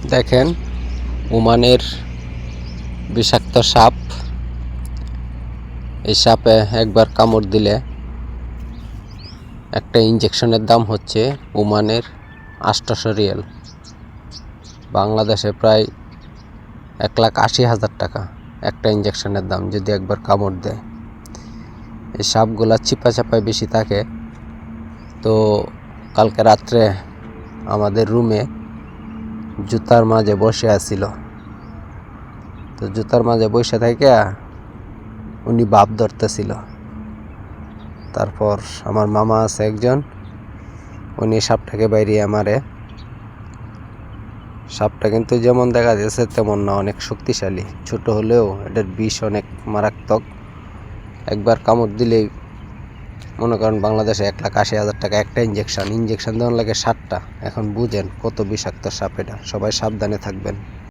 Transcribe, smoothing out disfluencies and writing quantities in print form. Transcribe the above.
দেখেন ওমানের বিষাক্ত সাপ। এই সাপে একবার কামড় দিলে একটা ইঞ্জেকশনের দাম হচ্ছে ওমানের ৮০০ রিয়াল, বাংলাদেশে প্রায় ১,৮০,০০০ টাকা একটা ইঞ্জেকশনের দাম যদি একবার কামড় দেয়। এই সাপগুলা চিপা চাপায় বেশি থাকে। তো কালকে রাত্রে আমাদের রুমে জুতার মাঝে বসে আছিল। তো জুতার মাঝে বসে থেকে উনি বাপ ধরতেছিল। তারপর আমার মামা আছে একজন, উনি সাপটাকে বাইরিয়ে মারে। সাপটা কিন্তু যেমন দেখা যাচ্ছে তেমন না, অনেক শক্তিশালী। ছোট হলেও এটার বিষ অনেক মারাত্মক। একবার কামড় দিলেই মনে করেন বাংলাদেশে ১,৮০,০০০ টাকা একটা ইঞ্জেকশন দেওয়ার লাগে ৭টা। এখন বুঝেন কত বিষাক্ত সাপ এটা। সবাই সাবধানে থাকবেন।